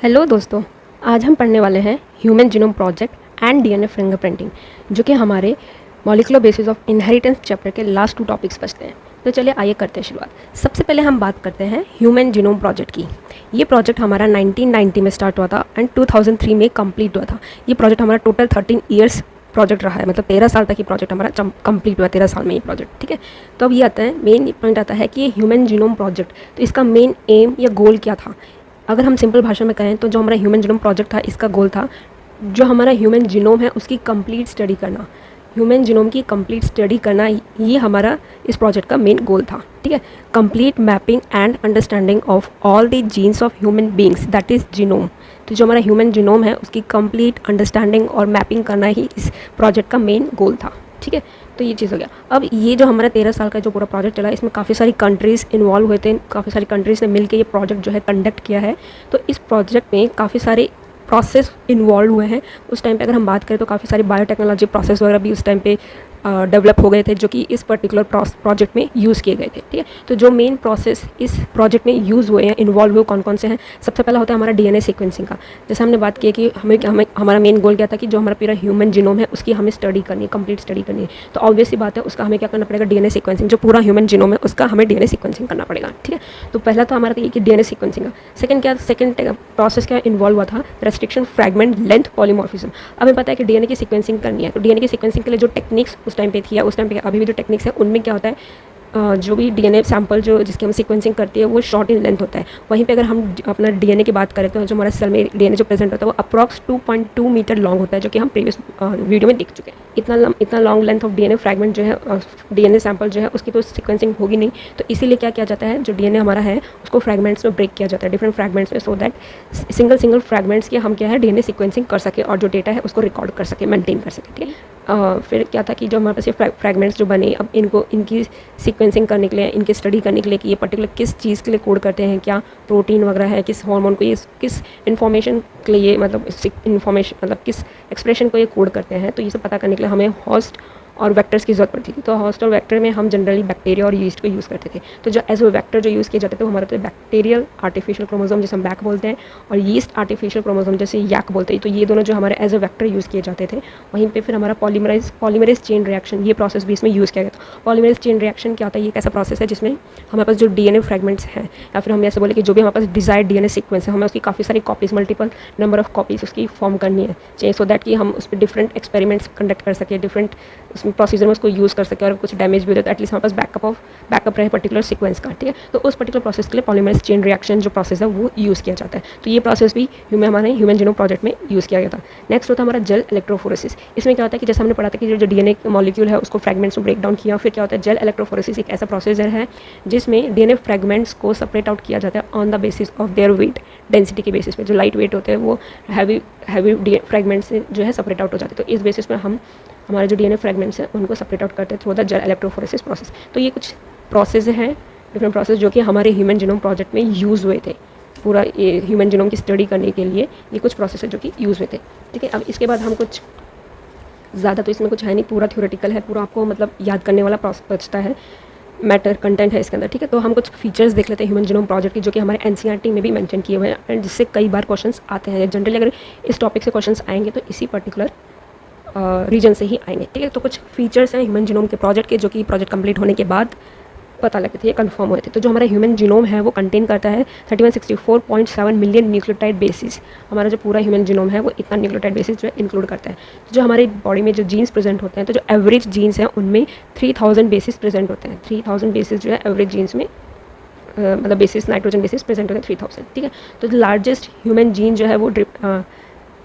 Hello दोस्तों, आज हम पढ़ने वाले हैं human genome project and DNA fingerprinting, जो कि हमारे molecular basis of inheritance chapter के लास्ट 2 टॉपिक्स बचते हैं। तो चलिए आइए करते हैं शुरुआत। सबसे पहले हम बात करते हैं ह्यूमन जीनोम प्रोजेक्ट की। ये प्रोजेक्ट हमारा 1990 में स्टार्ट हुआ था एंड 2003 में कंप्लीट हुआ था। ये प्रोजेक्ट हमारा टोटल 13 ईयर्स प्रोजेक्ट रहा है, मतलब 13 साल तक ये प्रोजेक्ट हमारा कंप्लीट हुआ, 13 साल में ये प्रोजेक्ट। ठीक है, तो अब ये आता है, मेन पॉइंट आता है कि ये ह्यूमन जीनोम प्रोजेक्ट, तो इसका मेन एम या गोल क्या था। अगर हम सिंपल भाषा में कहें तो जो हमारा ह्यूमन जीनोम प्रोजेक्ट था, इसका गोल था जो हमारा ह्यूमन जीनोम है उसकी कंप्लीट स्टडी करना। ह्यूमन जीनोम की कंप्लीट स्टडी करना, ये हमारा इस प्रोजेक्ट का मेन गोल था। ठीक है, complete mapping and understanding of all the jeans of human beings, that is genome. तो जो हमारा ह्यूमन जीनोम है उसकी कंप्लीट अंडरस्टैंडिंग और मैपिंग करना ही इस प्रोजेक्ट का मेन गोल था। ठीक है, तो ये चीज़ हो गया। अब ये जो हमारा 13 साल का जो पूरा प्रोजेक्ट चला, इसमें काफ़ी सारी कंट्रीज़ इन्वॉल्व हुए थे, काफ़ी सारी कंट्रीज़ ने मिलकर ये प्रोजेक्ट जो है कंडक्ट किया है। तो इस प्रोजेक्ट में काफ़ी सारे प्रोसेस इन्वॉल्व हुए हैं। उस टाइम पे अगर हम बात करें तो काफ़ी सारी बायोटेक्नोलॉजी प्रोसेस वगैरह भी उस टाइम पे डेवलप हो गए थे, जो कि इस पर्टिकुलर प्रोजेक्ट में यूज़ किए गए थे। ठीक है, तो जो मेन प्रोसेस इस प्रोजेक्ट में यूज़ हुए हैं, इन्वॉल्व हुए, कौन कौन से हैं। सबसे पहला होता है हमारा डीएनए सीक्वेंसिंग का। जैसे हमने बात की कि हमें हमारा मेन गोल क्या था कि जो हमारा पूरा ह्यूमन जीनोम है उसकी हमें स्टडी करनी है, कंप्लीट स्टडी करनी है। तो ऑब्वियस सी बात है, उसका हमें क्या करना पड़ेगा, डीएनए सीक्वेंसिंग। जो पूरा ह्यूमन जीनोम है उसका हमें डीएनए सीक्वेंसिंग करना पड़ेगा। ठीक है, तो पहला तो हमारा ये कि डीएनए सीक्वेंसिंग का। सेकंड प्रोसेस क्या इन्वॉल्व हुआ था, रेस्ट्रिक्शन, फ्रैगमेंट, लेंथ, पॉलीमॉर्फिज्म। हमें पता है कि डीएनए की सीक्वेंसिंग करनी है, तो डीएनए की सीक्वेंसिंग के लिए जो टेक्निक्स उस टाइम पे थी या उस टाइम पे अभी भी जो टेक्निक्स है, उनमें क्या होता है, जो भी डीएनए सैंपल जो जिसकी हम सीक्वेंसिंग करती है वो शॉर्ट इन लेंथ होता है। वहीं पे अगर हम अपना डीएनए की बात करें तो जो हमारा सेल में डीएनए जो प्रेजेंट होता है वो अप्रॉक्स 2.2 मीटर लॉन्ग होता है, जो कि हम प्रीवियस वीडियो में देख चुके हैं। इतना long length of DNA fragment जो है, डीएनए सैंपल जो है, उसकी तो सीक्वेंसिंग होगी नहीं। तो इसीलिए क्या किया जाता है, जो डीएनए हमारा है उसको फ्रैगमेंट्स में ब्रेक किया जाता है, डिफरेंट फ्रैगमेंट्स में, सो दैट सिंगल फ्रैगमेंट्स की हम क्या है डीएनए सीक्वेंसिंग कर सके और जो डेटा है उसको रिकॉर्ड कर सके, मेंटेन कर सके। ठीक है, फिर क्या था कि जो हमारे पास ये फ्रैगमेंट्स जो बने, अब इनकी सीक्वेंसिंग करने के लिए, इनकी स्टडी करने के लिए कि ये पर्टिकुलर किस चीज़ के लिए कोड करते हैं, क्या प्रोटीन वगैरह है, किस हार्मोन को ये किस इन्फॉर्मेशन के लिए, मतलब इन्फॉर्मेशन मतलब किस एक्सप्रेशन को ये कोड करते हैं, तो ये सब पता करने के लिए हमें होस्ट और वेक्टर्स की जरूरत पड़ती थी। तो होस्ट और वेक्टर में हम जनरली बैक्टीरिया और यीस्ट को यूज़ करते थे। तो जो एज ए वेक्टर जो यूज़ किए जाते थे वो हमारे तो बैक्टीरियल आर्टिफिशियल क्रोमोसोम जिसे हम बैक बोलते हैं, और यीस्ट आर्टिफिशियल क्रोमोसोम जैसे यैक बोलते हैं। तो ये दोनों जो हमारे एज ए वेक्टर यूज़ किए जाते थे। वहीं पे फिर हमारा पॉलीमरेज चेन रिएक्शन, ये प्रोसेस भी इसमें यूज़ किया गया था। पॉलीमरेज चेन रिएक्शन क्या होता है, ये कैसा प्रोसेस है जिसमें हमारे पास जो डीएनए फ्रैगमेंट्स हैं, या फिर हम ऐसे बोले कि जो भी हमारे पास डिजायर्ड डीएनए सीक्वेंस है, हमें उसकी काफ़ी सारी copies, multiple number of copies उसकी फॉर्म करनी है चाहिए, सो दैट कि हम उस पर डिफरेंट एक्सपेरिमेंट्स कंडक्ट कर सकें, डिफरेंट उसमें प्रोसीजर में उसको यूज़ कर सके, और कुछ डैमेज भी हो जाता है एटलीस्ट हमारे पास बैकअप रहे पर्टिकुलर सीक्वेंस का। ठीक है, तो उस पर्टिकुलर प्रोसेस के लिए पॉलीमरेज चेन रिएक्शन जो प्रोसेस है वो यूज़ किया जाता है। तो ये प्रोसेस भी हमारे ह्यूमन जीनोम प्रोजेक्ट में यूज़ किया गया था। नेक्स्ट होता है हमारा जेल इलेक्ट्रोफोरेसिस। इसमें क्या होता है कि जैसे हमने पढ़ा था कि जो डीएनए मॉलिक्यूल है उसको फ्रैगमेंट्स में ब्रेक डाउन किया, फिर क्या होता है जेल इलेक्ट्रोफोरेसिस एक ऐसा प्रोसीजर है जिसमें डीएनए फ्रैगमेंट्स को सेपरेट आउट किया जाता है on the basis of their weight, density के बेसिस पे। जो लाइट वेट होते हैं वो हैवी फ्रैगमेंट्स से जो है सेपरेट आउट हो जाते हैं। तो इस बेसिस पे हम हमारे जो डीएनए फ्रैगमेंट्स हैं उनको सेपरेट आउट करते हैं through the gel electrophoresis process. तो ये कुछ प्रोसेस हैं, डिफरेंट प्रोसेस, जो कि हमारे ह्यूमन जीनोम प्रोजेक्ट में यूज़ हुए थे। पूरा ये ह्यूमन जीनोम की स्टडी करने के लिए ये कुछ प्रोसेस है जो कि यूज़ हुए थे। ठीक है, अब इसके बाद हम कुछ ज़्यादा तो इसमें कुछ है नहीं, पूरा थ्योरेटिकल है, पूरा आपको मतलब याद करने वाला बचता है, मैटर कंटेंट है इसके अंदर। ठीक है, तो हम कुछ फीचर्स देख लेते हैं ह्यूमन जीनोम प्रोजेक्ट की, जो कि हमारे एनसीईआरटी में भी मेंशन किए हुए हैं एंड जिससे कई बार क्वेश्चंस आते हैं। जनरली अगर इस टॉपिक से क्वेश्चंस आएंगे तो इसी पर्टिकुलर रीजन से ही आएंगे। ठीक है, तो कुछ फीचर्स हैं ह्यूमन जीनोम के प्रोजेक्ट के, जो कि प्रोजेक्ट कंप्लीट होने के बाद पता लगते थे, ये कंफर्म हुए थे। तो जो हमारा ह्यूमन जीनोम है वो कंटेन करता है 3164.7 मिलियन न्यूक्लियोटाइड बेसिस। हमारा जो पूरा ह्यूमन जीनोम है वो इतना न्यूक्लियोटाइड बेसिस जो है इंक्लूड करता है। तो जो हमारी बॉडी में जो जीन्स प्रेजेंट होते हैं, तो जो एवरेज जीन्स हैं उनमें 3000 बेसिस प्रेजेंट होते हैं। 3000 बेसिस जो है एवरेज जीन्स में मतलब बेसिस, नाइट्रोजन बेसिस प्रेजेंट होते हैं 3000। ठीक है, तो लार्जेस्ट ह्यूमन जीन जो है वो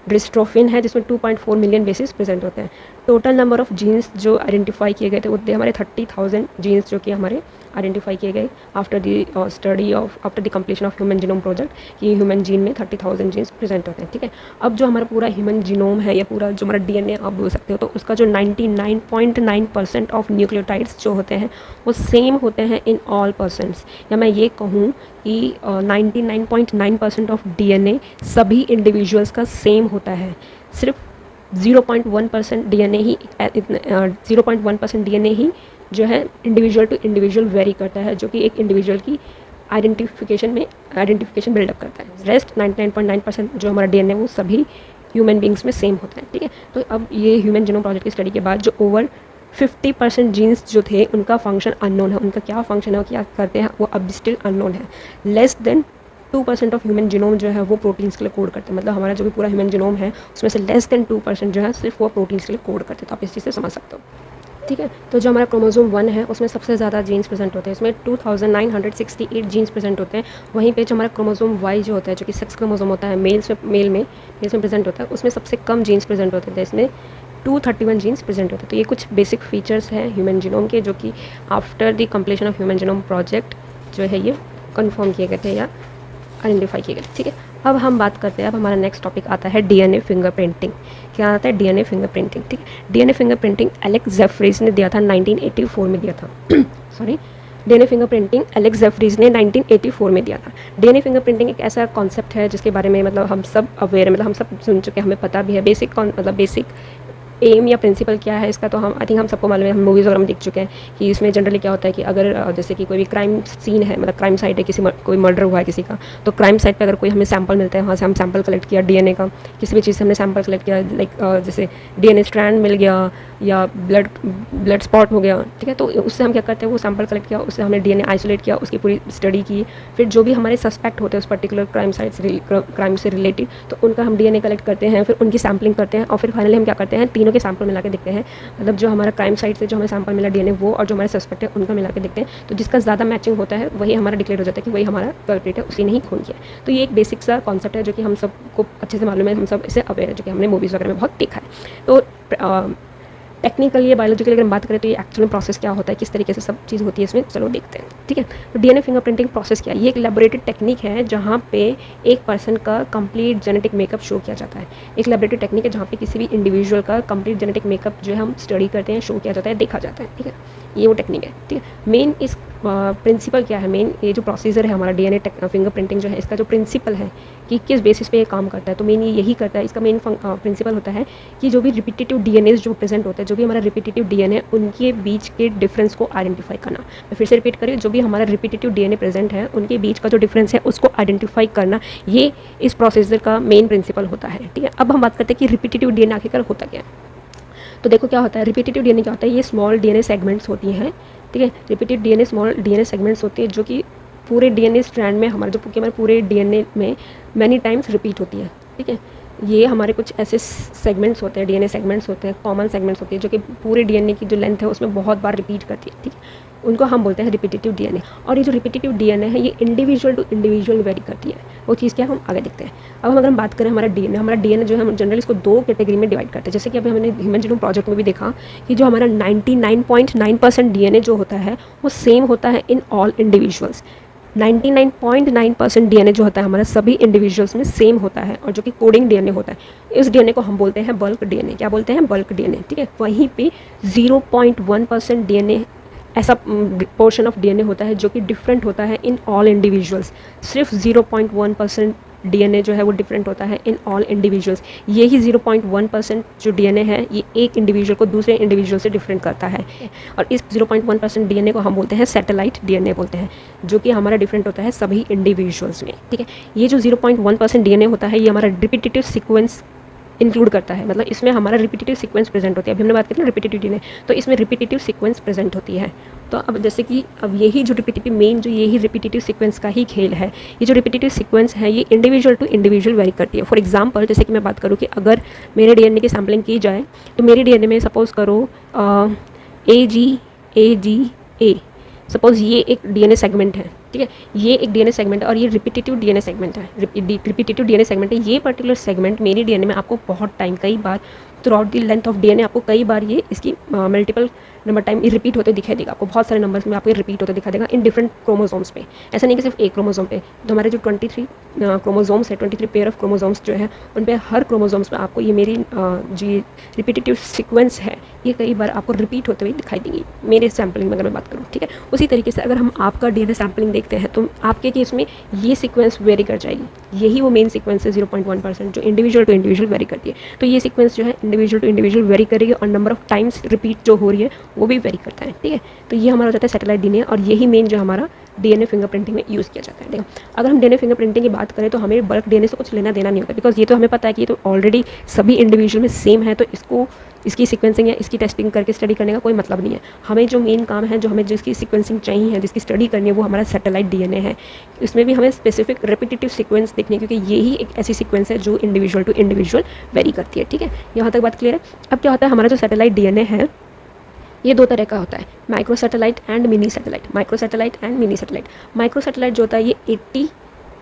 डिस्ट्रोफिन है, जिसमें 2.4 मिलियन बेसिस प्रेजेंट होते हैं। टोटल नंबर ऑफ जीन्स जो आइडेंटिफाई किए गए थे वो थे हमारे 30,000 जीन्स, जो कि हमारे आइडेंटिफाई किए गए after the completion of human genome project, कि ह्यूमन जीन में 30,000 जीन्स प्रेजेंट होते हैं। ठीक है, अब जो हमारा पूरा ह्यूमन जीनोम है या पूरा जो हमारा डीएनए आप बोल सकते हो, तो उसका जो 99.9% ऑफ न्यूक्लियोटाइड्स जो होते हैं वो सेम होते हैं इन ऑल पर्सन्स, या मैं ये कहूँ कि 99.9% ऑफ डीएनए सभी इंडिविजुअल्स का सेम होता है। सिर्फ 0.1% डीएनए ही 0.1% डीएनए ही जो है इंडिविजुअल टू इंडिविजुअल वेरी करता है, जो कि एक इंडिविजुअल की आइडेंटिफिकेशन बिल्डअप करता है। रेस्ट 99.9% जो हमारा डीएनए वो सभी ह्यूमन बींग्स में सेम होता है, ठीक है। तो अब ये ह्यूमन जीनोम प्रोजेक्ट की स्टडी के बाद जो ओवर 50% जीन्स जो थे उनका फंक्शन अननोन है, उनका क्या फंक्शन है, वो क्या करते हैं, वो अब स्टिल अननोन है। Less than 2% of human genome जो है वो प्रोटीन्स के लिए कोड करते हैं, मतलब हमारा जो भी पूरा ह्यूमन जीनोम है उसमें से लेस देन 2% जो है सिर्फ वो प्रोटीन्स के लिए कोड करते हैं। तो आप इस चीज़ से समझ सकते हो, ठीक है। तो जो हमारा क्रोमोसोम 1 है उसमें सबसे ज़्यादा जीन्स प्रेजेंट होते हैं, इसमें 2968 जीन्स प्रेजेंट होते हैं। वहीं पे जो हमारा क्रोमोसोम वाई जो होता है, जो कि सेक्स क्रोमोसोम होता है, मेल में प्रेजेंट होता है, उसमें सबसे कम जीन्स प्रेजेंट होते थे, इसमें 231 जीन्स प्रेजेंट होते हैं। तो ये कुछ बेसिक फीचर्स हैं ह्यूमन जीनोम के, जो कि after the completion of human genome project जो है ये कन्फर्म किए गए थे या आइडेंटिफाई किए गए, ठीक है। अब हम बात करते हैं, अब हमारा नेक्स्ट टॉपिक आता है डीएनए फिंगरप्रिंटिंग। क्या आता है? डीएनए फिंगरप्रिंटिंग, ठीक है। डीएनए फिंगरप्रिंटिंग एलेक्स जेफरीज ने दिया था 1984 में दिया था sorry DNA fingerprinting Alex Jeffreys ने 1984 में दिया था। डीएनए फिंगरप्रिंटिंग एक ऐसा कॉन्सेप्ट है जिसके बारे में मतलब हम सब अवेयर है, मतलब हम सब सुन चुके हैं, हमें पता भी है। बेसिक एम या प्रिंसिपल क्या है इसका, तो हम आई थिंक हम सबको मालूम है, हम मूवीज़ वगैरह में देख चुके हैं कि इसमें जनरली क्या होता है कि अगर जैसे कि कोई भी क्राइम सीन है, मतलब क्राइम साइट है, कोई मर्डर हुआ है किसी का, तो क्राइम साइट पे अगर कोई हमें सैंपल मिलता है, वहाँ से हम सैंपल कलेक्ट किया डीएनए का, किसी भी चीज़ से हमने सैंपल कलेक्ट किया, लाइक जैसे डीएनए स्ट्रैंड मिल गया या ब्लड स्पॉट हो गया, ठीक है। तो उससे हम क्या करते हैं, वो सैंपल कलेक्ट किया, उससे हमने डीएनए आइसोलेट किया, उसकी पूरी स्टडी की, फिर जो भी हमारे सस्पेक्ट होते हैं उस पर्टिकुलर क्राइम से रिलेटेड, तो उनका हम डीएनए कलेक्ट करते हैं, फिर उनकी सैम्पलिंग करते हैं, और फिर फाइनली हम क्या करते हैं, तीनों के सैंपल मिला के देखते हैं, मतलब जो हमारा क्राइम साइट से जो हमें सैंपल मिला डीएनए वो और जो हमारे सस्पेक्ट है उनका मिला के देखते हैं। तो जिसका ज़्यादा मैचिंग होता है वही हमारा डिक्लेयर हो जाता है कि वही हमारा कल्प्रिट है, उसी ने ही खून किया। तो ये एक बेसिक सा कॉन्सेप्ट है जो कि हम सबको अच्छे से मालूम है, हम सब इससे अवेयर है, जो कि हमने मूवीज़ वगैरह में बहुत देखा है। तो टेक्निकली या बायोलॉजिकली अगर हम बात करें तो ये एक्चुअल में प्रोसेस क्या होता है, किस तरीके से सब चीज़ होती है इसमें, चलो देखते हैं, ठीक है। तो डीएनए फिंगरप्रिंटिंग प्रोसेस क्या है? ये एक लैबोरेटरी टेक्निक है जहाँ पे एक पर्सन का कंप्लीट जेनेटिक मेकअप शो किया जाता है। एक लैबोरेटरी टेक्निक है जहाँ पे किसी भी इंडिविजुअल का कंप्लीट जेनेटिक मेकअप जो है हम स्टडी करते हैं, शो किया जाता है, देखा जाता है, ठीक है। ये वो टेक्निक है, ठीक है। मेन इस प्रिंसिपल क्या है, मेन ये जो प्रोसीजर है हमारा डीएनए फिंगरप्रिंटिंग जो है, इसका जो प्रिंसिपल है कि किस बेसिस पे ये काम करता है, तो मेन ये यही करता है। इसका मेन प्रिंसिपल होता है कि जो भी रिपीटेटिव डीएनए जो प्रेजेंट होता है, जो भी हमारा रिपीटेटिव डीएनए, उनके बीच के डिफरेंस को आइडेंटिफाई करना। मैं फिर से रिपीट करें, जो भी हमारा रिपीटेटिव डीएनए प्रेजेंट है उनके बीच का जो डिफरेंस है उसको आइडेंटिफाई करना, ये इस प्रोसीजर का मेन प्रिंसिपल होता है, ठीक है। अब हम बात करते हैं कि रिपीटेटिव डीएनए आखिरकार होता क्या है। तो देखो क्या होता है, रिपीटेटिव डीएनए क्या होता है, ये स्मॉल डीएनए सेगमेंट्स होती हैं, ठीक है। Repeated DNA small DNA segments होती है जो कि पूरे डीएनए स्ट्रैंड में हमारे पूरे डीएनए में मैनी टाइम्स रिपीट होती है, ठीक है। ये हमारे कुछ ऐसे सेगमेंट्स होते हैं, डीएनए सेगमेंट्स होते हैं, कॉमन सेगमेंट्स होती है जो कि पूरे डीएनए की जो लेंथ है उसमें बहुत बार रिपीट करती है, ठीक है। उनको हम बोलते हैं रिपीटेटिव डीएनए। और ये जो रिपीटेटिव डीएनए है ये इंडिविजुअल टू इंडिविजुअल वेरी करती है। वो चीज़ क्या है हम आगे देखते हैं। अब हम अगर हम बात करें हमारा डीएनए जो है हम जनरली इसको दो कैटेगरी में डिवाइड करते हैं। जैसे कि अभी हमने ह्यूमन जीनोम प्रोजेक्ट में भी देखा कि जो हमारा 99.9% डीएनए जो होता है वो सेम होता है इन ऑल इंडिविजुअल्स। 99.9% डीएनए जो होता है हमारा सभी इंडिविजुअल्स में सेम होता है, और जो कि कोडिंग डीएनए होता है, इस डीएनए को हम बोलते हैं बल्क डीएनए। क्या बोलते हैं? बल्क डीएनए, ठीक है। वहीं पे 0.1% डीएनए ऐसा पोर्शन ऑफ डीएनए होता है जो कि डिफरेंट होता है इन ऑल इंडिविजुअल्स। सिर्फ 0.1% डीएनए जो है वो डिफरेंट होता है इन ऑल इंडिविजुअल्स। यही 0.1% जो डीएनए है ये एक इंडिविजुअल को दूसरे इंडिविजुअल से डिफरेंट करता है, और इस 0.1% डीएनए को हम बोलते हैं सैटेलाइट डीएनए बोलते हैं, जो कि हमारा डिफरेंट होता है सभी इंडिविजुअल्स में, ठीक है। ये जो 0.1% डीएनए होता है ये हमारा रिपीटेटिव सीक्वेंस इंक्लूड करता है, मतलब इसमें हमारा रिपीटेटिव सीक्वेंस प्रेजेंट होती है। अभी हमने बात की ना रिपीटेटिव डीएनए, तो इसमें रिपीटेटिव सीक्वेंस प्रेजेंट होती है। तो अब जैसे कि अब यही जो यही रिपीटेटिव सीक्वेंस का ही खेल है। ये जो रिपीटेटिव सीक्वेंस है ये इंडिविजुअल टू इंडिविजुअल वेरी करती है। फॉर एग्जांपल जैसे कि मैं बात करूँ कि अगर मेरे डीएनए की सैम्पलिंग की जाए तो मेरे डीएनए में सपोज करो AGA सपोज ये एक डीएनए सेगमेंट है, ठीक है। ये एक डीएनए सेगमेंट है और ये रिपीटेटिव डीएनए सेगमेंट है, रिपीटेटिव डीएनए सेगमेंट है। ये पर्टिकुलर सेगमेंट मेरी डीएनए में आपको बहुत टाइम, कई बार throughout the length of DNA आपको कई बार ये इसकी मल्टीपल नंबर टाइम ये रिपीट होते दिखाई देगा। आपको बहुत सारे नंबर्स में आपको ये रिपीट होते दिखाई देगा इन डिफरेंट क्रोमोसोम्स पे। ऐसा नहीं कि सिर्फ एक क्रोमोसोम पे, तो हमारे जो 23 क्रोमोसोम्स है, 23 पेयर ऑफ क्रोमोसोम्स जो है उन पे हर क्रोमोसोम्स पे आपको ये मेरी जो रिपीटेटिव सीक्वेंस है ये कई बार आपको रिपीट होते हुए दिखाई देगी मेरे सैम्पलिंग में अगर मैं बात करूँ, ठीक है। उसी तरीके से अगर हम आपका डीएनए सैम्पलिंग देखते हैं तो आपके केस में ये सीक्वेंस वेरी कर जाएगी। यही वो मेन सीक्वेंस है 0.1% जो इंडिविजुअल टू इंडिविजुअल वेरी करती है। तो ये सीक्वेंस जो है इंडिविजुअल टू इंडिविजुअल वेरी करेगी और नंबर ऑफ टाइम्स रिपीट जो हो रही है वो भी वेरी करता है, ठीक है। तो ये हमारा हो जाता है सैटेलाइट डीएनए, और यही मेन जो हमारा डीएनए फिंगरप्रिंटिंग में यूज़ किया जाता है। देखो, अगर हम डीएनए फिंगरप्रिंटिंग की बात करें तो हमें बल्क डीएनए से कुछ लेना देना नहीं होता, बिकॉज ये तो हमें पता है कि ये तो ऑलरेडी सभी इंडिविजुअल में सेम है, तो इसकी सीक्वेंसिंग या इसकी टेस्टिंग करके स्टडी करने का कोई मतलब नहीं है। हमें जो मेन काम है, जो हमें जिसकी सीक्वेंसिंग चाहिए है, जिसकी स्टडी करनी है, वो हमारा सैटेलाइट डीएनए है। इसमें भी हमें स्पेसिफिक रिपीटेटिव सीक्वेंस देखनी है, क्योंकि यही एक ऐसी सीक्वेंस है जो इंडिविजुअल टू इंडिविजुअल वेरी करती है। ठीक है, यहाँ तक बात क्लियर है। अब क्या होता है, हमारा जो सैटेलाइट डीएनए है ये दो तरह का होता है, micro satellite and mini satellite. Micro satellite and mini satellite. Micro satellite जो होता है ये 80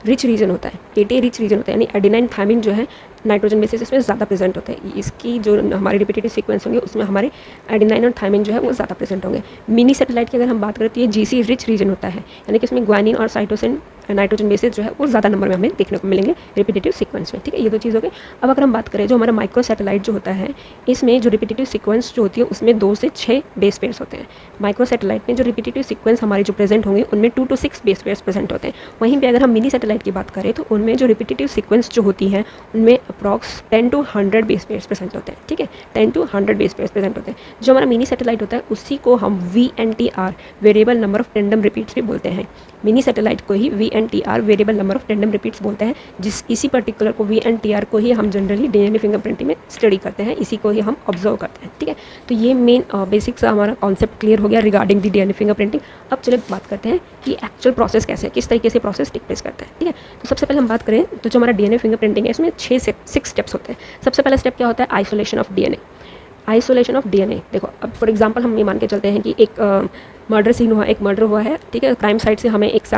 रिच रीजन होता है, 80 रिच रीजन होता है, यानी एडेनाइन थायमिन जो है नाइट्रोजन बेसिस इसमें ज़्यादा प्रेजेंट होता है। इसकी जो हमारे रिपीटेटिव सीक्वेंस होंगे उसमें हमारे एडेनाइन और थायमिन जो है वो ज़्यादा प्रेजेंट होंगे। मिनी सैटेलाइट की अगर हम बात करें तो ये जीसी रिच रीजन होता है, यानी कि इसमें ग्वानिन और साइटोसिन नाइट्रोजन बेसिस जो है वो ज़्यादा नंबर में हमें देखने को मिलेंगे रिपीटेटिव सीक्वेंस में। ठीक है, ये दो चीज़ हो गई। अब अगर हम बात करें जो हमारा माइक्रो सैटेलाइट जो होता है, इसमें जो रिपीटेटिव सीक्वेंस जो होती है उसमें 2 से 6 बेस पेयर्स होते हैं। माइक्रो सैटेलाइट में जो रिपीटेटिव सीक्वेंस हमारे जो प्रेजेंट होंगे उनमें 2 to 6 बेस पेयर्स प्रेजेंट होते हैं। वहीं पर अगर हम मिनी सैटेलाइट की बात करें तो उनमें जो रिपीटेटिव सीक्वेंस जो होती हैं उनमें approx 10 to 100 base pairs present होते हैं। ठीक है, 10 to 100 बेस पेयर्स प्रेजेंट होते हैं। जो हमारा मिनी सैटेलाइट होता है उसी को हम VNTR variable number of tandem repeats भी बोलते हैं। मिनी सैटेलाइट को ही VNTR variable number of tandem repeats बोलते हैं, इसी पर्टिकुलर को VNTR को ही हम जनरली डीएनए फिंगरप्रिंटिंग में स्टडी करते हैं, इसी को ही हम ऑब्जर्व करते हैं। ठीक है, तो ये मेन बेसिक सा हमारा कॉन्सेप्ट क्लियर हो गया रिगार्डिंग दी डीएनए फिंगरप्रिंटिंग। अब चलिए बात करते हैं कि एक्चुअल प्रोसेस कैसे है, किस तरीके से प्रोसेस टेक प्लेस करता है। ठीक है, तो सबसे पहले हम बात करें तो जो हमारा डीएनए फिंगरप्रिंटिंग है इसमें 6 स्टेप्स होते हैं। सबसे पहला स्टेप क्या होता है, isolation of DNA. Isolation of DNA, देखो अब फॉर एग्जांपल हम ये मान के चलते हैं कि एक मर्डर सीन हुआ, एक मर्डर हुआ है। ठीक है, क्राइम साइट से हमें एक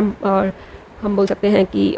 हम बोल सकते हैं कि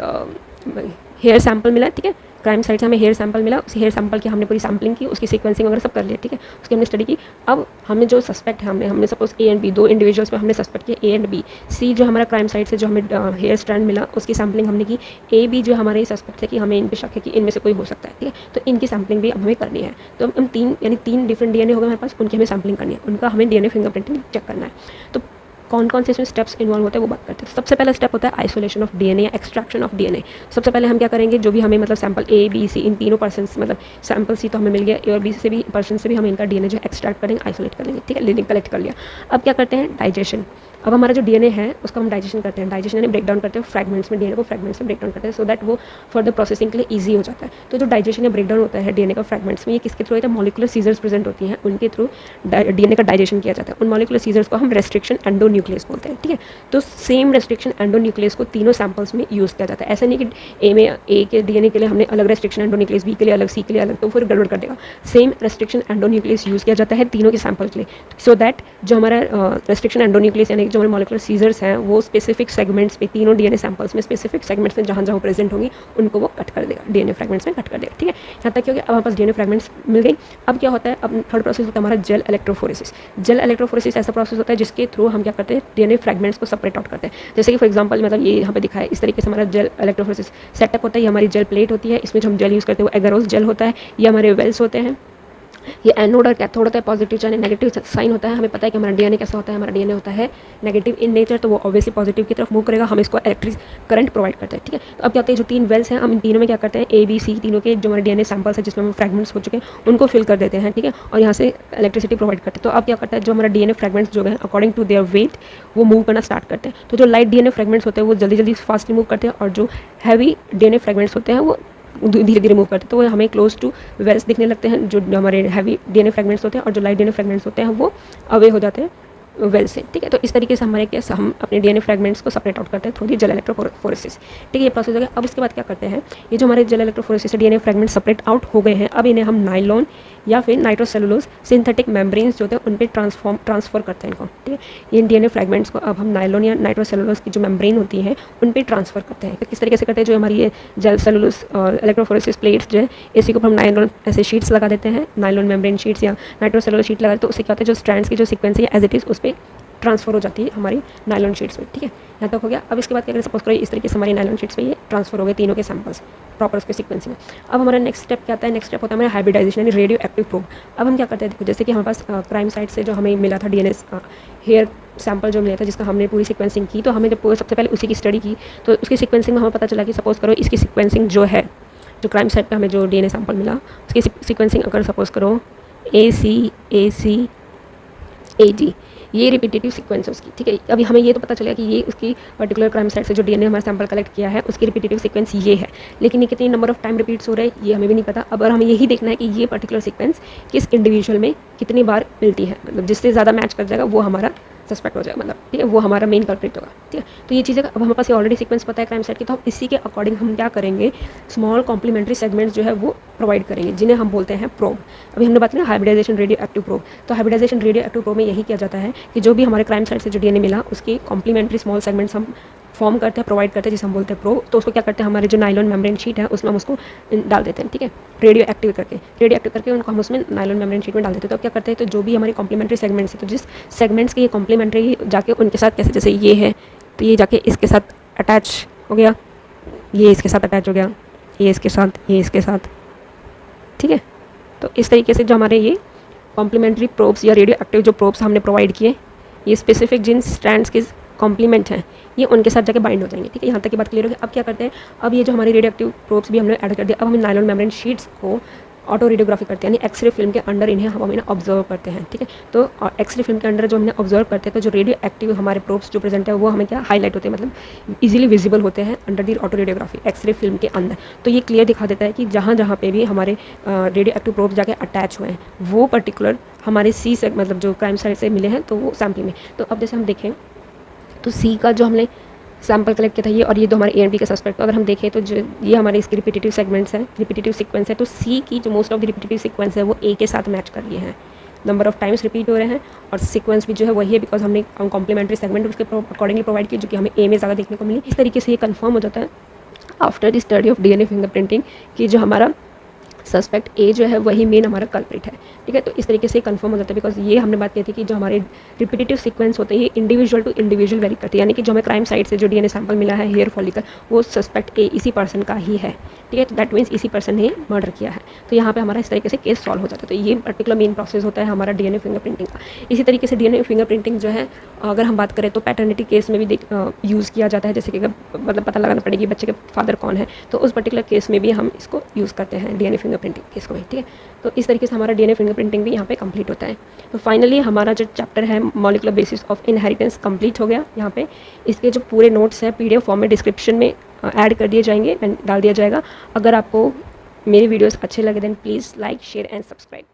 हेयर सैंपल मिला। ठीक है, क्राइम साइट से हमें हेयर सैंपल मिला, उस हेयर सैंपल की हमने पूरी सैम्पलिंग की, उसकी सीक्वेंसिंग वगैरह सब कर लिया। ठीक है, उसकी हमने स्टडी की। अब हमें जो सस्पेक्ट है, हमने suppose A and B, 2 individuals में हमने सस्पेक्ट किया A एंड B। C जो हमारा क्राइम साइट से जो हमें हेयर स्ट्रैंड मिला उसकी सैम्पलिंग हमने की। A B जो हमारे सस्पेक्ट है कि हमें इन पर शक है कि इनमें से कोई हो सकता है। ठीक है, तो इनकी सैम्पलिंग भी हमें करनी है। तो हम 3 डिफरेंट डीएनए हो गए हमारे पास, उनकी हमें सैम्पलिंग करनी है, उनका हमें डीएनए फिंगरप्रिंटिंग चेक करना है। तो कौन कौन से इसमें स्टेप्स इन्वॉल्व होते हैं वो बात करते हैं। सबसे पहला स्टेप होता है आइसोलेशन ऑफ डीएनए या एक्सट्रैक्शन ऑफ डीएनए। सबसे पहले हम क्या करेंगे, जो भी हमें मतलब सैंपल A B C इन तीनों पर्सन मतलब सैंपल C तो हमें मिल गया, A और B से भी पर्सन से भी हम इनका डीएनए जो एक्सट्रैक्ट करेंगे, आइसोलेट कर लेंगे। ठीक है, लिंक कलेक्ट कर लिया। अब क्या करते हैं, डाइजेशन। अब हमारा जो डीएनए है उसका हम डाइजेशन करते हैं। डाइजेशन यानी ब्रेक डाउन करते हैं फ्रैगमेंट्स में, डीएनए को फ्रैगमेंट्स में ब्रेक डाउन करते हैं, सो दैट वो फर्दर प्रोसेसिंग के लिए ईजी हो जाता है। तो जो डाइजेशन या ब्रेक डाउन होता है डीएनए का फ्रैगमेंट्स में, ये किसके थ्रू होता है, मॉलिक्यूलर सीजर्स प्रेजेंट होती हैं, उनके थ्रू डीएनए का डाइजेशन किया जाता है। उन मॉलिक्यूलर सीजर्स को हम रेस्ट्रिक्शन एंडोन्यूक्लियस बोलते हैं। ठीक है, तो सेम रेस्ट्रिक्शन एंडोन्यूक्लियस को तीनों सैंपल्स में यूज़ किया जाता है। ऐसा नहीं कि ए के डीएनए के लिए हमने अलग रेस्ट्रिक्शन एंडोन्यूक्लियस, बी के लिए अलग, सी के लिए अलग, तो फिर गड़बड़ कर देगा। सेम रेस्ट्रिक्शन एंडोन्यूक्लियस यूज़ किया जाता है तीनों के सैंपल के लिए, सो दैट जो हमारा रेस्ट्रिक्शन एंडोन्यूक्लियस यानी जो हमारे मॉलिक्यूलर सीजर्स हैं वो स्पेसिफिक सेगमेंट्स पे, तीनों डीएनए सैंपल्स में स्पेसिफिक सेगमेंट्स में जहाँ जहाँ प्रेजेंट होंगी उनको वो कट कर देगा, डीएनए फ्रैगमेंट्स में कट कर देगा। ठीक है, यहाँ तक क्योंकि अब हमारे पास डीएनए फ्रैगमेंट्स मिल गई। अब क्या होता है, अब थर्ड प्रोसेस होता है हमारा जेल इलेक्ट्रोफोरेसिस। जेल इलेक्ट्रोफोरेसिस ऐसा प्रोसेस होता है जिसके थ्रू हम क्या करते हैं, डीएनए फ्रैगमेंट्स को सेपरेट आउट करते हैं। जैसे कि फॉर एग्जांपल मतलब ये यहाँ पे दिखा है, इस तरीके से हमारा जेल इलेक्ट्रोफोरेसिस सेटअप होता है। ये हमारी जेल प्लेट होती है, इसमें जो हम जेल यूज़ करते हैं वो एगारोस जेल होता है। ये हमारे वेल्स होते हैं, ये एनोड और कैथोड होता है, पॉजिटिव चाहे नेगेटिव साइन होता है। हमें पता है कि हमारा डीएनए कैसा होता है, हमारा डीएनए होता है नेगेटिव इन नेचर, तो वो ऑब्वियसली पॉजिटिव की तरफ मूव करेगा, हम इसको इलेक्ट्रिक करंट प्रोवाइड करते हैं। ठीक है, तो अब क्या होता है, जो 3 वेल्स हैं हम इन तीनों में क्या करते हैं, A B C तीनों के जो हमारे डीएनए सैंपल्स है जिसमें हम फ्रैगमेंट्स हो चुके हैं उनको फिल कर देते हैं। ठीक है, और यहाँ से इलेक्ट्रिसिटी प्रोवाइड करते हैं। तो अब क्या करता है, जो हमारा डीएनए फ्रैगमेंट्स जो है अकॉर्डिंग टू देयर वेट वो मूव करना स्टार्ट करते हैं। तो जो लाइट डीएनए फ्रैगमेंट्स होते हैं वो जल्दी जल्दी फास्टली मूव करते हैं, और जो हैवी डीएनए फ्रैगमेंट्स होते हैं वो धीरे धीरे मूव करते हैं। तो वो हमें क्लोज टू वेल्स दिखने लगते हैं जो हमारे हैवी डीएनए फ्रैगमेंट्स होते हैं, और जो लाइट डीएनए फ्रैगमेंट्स होते हैं वो अवे हो जाते हैं वेल से। ठीक है, तो इस तरीके से हमारे क्या हम अपने डीएनए फ्रैगमेंट्स को सेपरेट आउट करते हैं थ्रू दी जेल इलेक्ट्रोफोरेसिस। ठीक है, ये प्रोसेस हो गया। अब इसके बाद क्या करते हैं, ये जो हमारे जेल इलेक्ट्रोफोरेसिस से डीएनए फ्रैगमेंट सेपरेट आउट हो गए हैं, अब इन्हें हम नाइलॉन या फिर नाइट्रोसेलुलोज सिंथेटिक मेम्ब्रेन्स जो होते हैं उन पर ट्रांसफर करते हैं इनको। ठीक है, ये डीएनए फ्रैगमेंट्स को अब हम नाइलॉन या नाइट्रोसेलुलोज की जो मेम्ब्रेन होती है उन पर ट्रांसफर करते हैं। तो किस तरीके से करते हैं, जो हमारी ये जेल सेलुलोज इलेक्ट्रोफोरेसिस प्लेट्स जो है इसी को हम नाइलॉन ऐसे शीट्स लगा देते हैं, नाइलॉन मेम्ब्रेन शीट्स या नाइट्रोसेलुलोज शीट लगा देते हैं। तो उससे क्या होता है, जो स्ट्रैंड्स की जो सीक्वेंस है एज इट इज़ उस पर ट्रांसफर हो जाती है हमारी नाइलॉन शीट्स में। ठीक है, यहाँ तक हो गया। अब इसके बाद क्या करें, सपोज करो इस तरीके से हमारी नाइलॉन शीट्स में ये ट्रांसफर हो गए तीनों के सैंपल्स प्रॉपर उसके सीक्वेंस में। अब हमारा नेक्स्ट स्टेप क्या आता है, नेक्स्ट स्टेप होता है हमारा हाइब्रिडाइजेशन यानी रेडियो एक्टिव प्रोब। अब हम क्या करते हैं, देखो जैसे कि हमारे पास क्राइम साइट से जो हमें मिला था डीएनए हेयर सैंपल जो मिला था जिसका हमने पूरी सीक्वेंसिंग की, तो हमें जब सबसे पहले उसी की स्टडी की तो उसकी सीक्वेंसिंग में हमें पता चला कि सपोज करो इसकी सीक्वेंसिंग जो है, जो क्राइम साइट पर हमें जो डीएनए सैंपल मिला उसकी सीक्वेंसिंग अगर सपोज करो AC AD ये रिपीटेटिव सीक्वेंस है उसकी, ठीक है। अभी हमें ये तो पता चलेगा कि ये उसकी पर्टिकुलर क्राइम साइट से जो डीएनए हमारा सैंपल कलेक्ट किया है उसकी रिपीटेटिव सीक्वेंस ये है, लेकिन ये कितनी नंबर ऑफ टाइम रिपीट्स हो रहे हैं ये हमें भी नहीं पता। अब हमें यही देखना है कि ये पर्टिकुलर सीक्वेंस किस इंडिविजुअल में कितनी बार मिलती है, मतलब जिससे ज़्यादा मैच कर जाएगा वो हमारा सस्पेक्ट हो जाएगा, मतलब ठीक है, वो हमारा मेन कल्प्रिट होगा, ठीक है। तो ये चीज़ें अब हमारे पास ऑलरेडी सीक्वेंस पता है क्राइम साइट की, तो हम इसी के अकॉर्डिंग हम क्या करेंगे, स्मॉल कॉम्प्लीमेंट्री सेगमेंट्स जो है वो प्रोवाइड करेंगे, जिन्हें हम बोलते हैं प्रोब। अभी हमने बात की ना हाइब्रिडाइजेशन रेडियो एक्टिव प्रोब, तो हाइब्रिडाइजेशन रेडियो एक्टिव प्रोब में यही किया जाता है कि जो भी हमारे क्राइम साइट से जो डीएनए मिला उसकी कॉम्प्लीमेंट्री स्मॉल सेगमेंट्स हम फॉर्म करते हैं, प्रोवाइड करते हैं, जिसे हम बोलते हैं प्रोब। तो उसको क्या करते हैं, हमारे जो नायलॉन मेम्ब्रेन शीट है उसमें हम उसको डाल देते हैं, ठीक है, रेडियो एक्टिव करके उनको हम उसमें नायलॉन मेम्ब्रेन शीट में डाल देते हैं। तो अब क्या करते हैं, तो जो भी हमारी कॉम्प्लीमेंट्री सेगमेंट्स है, तो जिस सेगमेंट्स के ये कॉम्प्लीमेंट्री जाके उनके साथ कैसे, जैसे ये है तो ये जाके इसके साथ अटैच हो गया, ये इसके साथ अटैच हो गया, ये इसके साथ, ये इसके साथ, ठीक है। तो इस तरीके से जो हमारे ये कॉम्प्लीमेंट्री प्रोब्स या रेडियो एक्टिव जो प्रोब्स हमने प्रोवाइड किए, ये स्पेसिफिक जिन स्ट्रैंड्स के कॉम्प्लीमेंट हैं ये उनके साथ जाके बाइंड हो जाएंगे, ठीक है। यहाँ तक की बात क्लियर होगी। अब क्या करते हैं, अब ये जो हमारी रेडियो एक्टिव प्रोब्स भी हमने ऐड कर दिया, अब हम नायलॉन मेम्ब्रेन शीट्स को ऑटो रेडियोग्राफी करते हैं, यानी एक्सरे फिल्म के अंडर इन्हें हम ऑब्जर्व करते हैं, ठीक है। तो एक्सरे फिल्म के अंडर जो हमने ऑब्जर्व करते हैं तो जो रेडियो एक्टिव हमारे प्रोब्स जो प्रेजेंट है वो हमें क्या हाईलाइट होते हैं, मतलब इजीली विजिबल होते हैं under the auto radiography x-ray film के अंदर। तो ये क्लियर दिखा देता है कि जहाँ जहाँ पे भी हमारे रेडियो एक्टिव प्रोब्स जाके अटैच हुए हैं वो पर्टिकुलर हमारे सी से, मतलब जो क्राइम साइट से मिले हैं तो वो सैम्पलिंग में। तो अब जैसे हम देखें तो सी का जो हमने सैम्पल कलेक्ट किया था ये, और ये दो हमारे ए एंड बी के सस्पेक्ट, तो अगर हम देखें तो जो ये हमारे इसकी रिपीटेटिव सेगमेंट्स हैं, रिपीटेटिव सीक्वेंस है, तो सी की जो most of the repetitive sequence है वो ए के साथ मैच कर रही है, नंबर ऑफ टाइम्स रिपीट हो रहे हैं और सीक्वेंस भी जो है वही है, बिकॉज हमने कॉम्प्लीमेंट्री सेगमेंट उसके अकॉर्डिंगली प्रोवाइड किया जो कि हमें ए में ज़्यादा देखने को मिली। इस तरीके से ये कन्फर्म हो जाता है after the study of DNA fingerprinting कि जो हमारा सस्पेक्ट ए जो है वही मेन हमारा कल्प्रिट है, ठीक है। तो इस तरीके से कंफर्म हो जाता है, बिकॉज ये हमने बात की थी कि जो हमारे रिपीटेटिव सीक्वेंस होते हैं ये इंडिविजुअल टू इंडिविजुअल वेरी करते हैं, यानी कि जो हमें क्राइम साइट से जो डीएनए सैंपल मिला है हेयर फॉलिकल वो सस्पेक्ट ए इसी पर्सन का ही है, ठीक है। तो दैट मीन्स इसी पर्सन ने मर्डर किया है। तो यहाँ पे हमारा इस तरीके से केस सॉल्व हो जाता है। तो ये पर्टिकुलर मेन प्रोसेस होता है हमारा डीएनए फिंगरप्रिंटिंग का। इसी तरीके से डीएनए फिंगरप्रिंटिंग जो है अगर हम बात करें तो पैटर्निटी केस में भी यूज़ किया जाता है, जैसे कि मतलब पता लगाना पड़ेगी बच्चे के फादर कौन है, तो उस पर्टिकुलर केस में भी हम इसको यूज़ करते हैं डीएनए फिंगरप्रिंटिंग केस को भी, ठीक है। तो इस तरीके से हमारा डीएनए फिंगरप्रिंटिंग भी यहाँ पे कंप्लीट होता है। तो फाइनली हमारा जो चैप्टर है molecular basis of inheritance complete हो गया। यहाँ पे इसके जो पूरे नोट्स हैं पीडीएफ फॉर्म में डिस्क्रिप्शन में ऐड कर दिए जाएंगे, डाल दिया जाएगा। अगर आपको मेरे वीडियोस अच्छे लगे then please like share and subscribe.